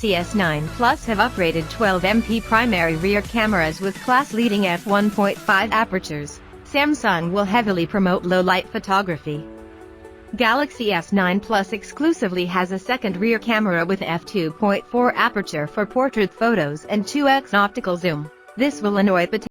S9 Plus have upgraded 12MP primary rear cameras with class-leading f1.5 apertures. Samsung will heavily promote low-light photography. Galaxy S9 Plus exclusively has a second rear camera with f2.4 aperture for portrait photos and 2x optical zoom. This will annoy potential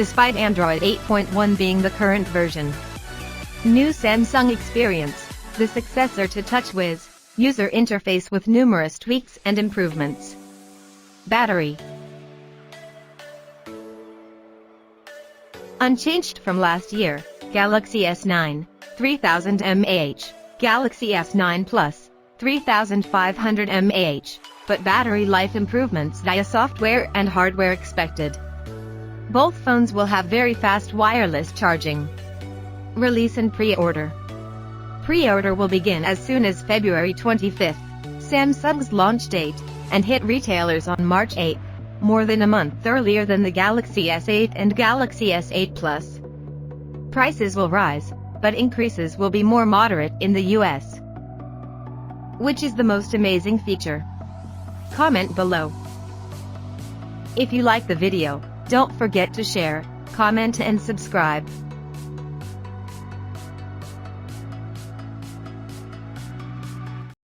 despite Android 8.1 being the current version. New Samsung Experience, the successor to TouchWiz, user interface with numerous tweaks and improvements. Battery unchanged from last year. Galaxy S9, 3000 mAh. Galaxy S9 Plus, 3500 mAh, but battery life improvements via software and hardware expected. Both phones will have very fast wireless charging. Release and pre-order. Pre-order will begin as soon as February 25th, Samsung's launch date, and hit retailers on March 8th, more than a month earlier than the Galaxy S8 and Galaxy S8 Plus. Prices will rise, but increases will be more moderate in the US. Which is the most amazing feature? Comment below. If you like the video, don't forget to share, comment and subscribe.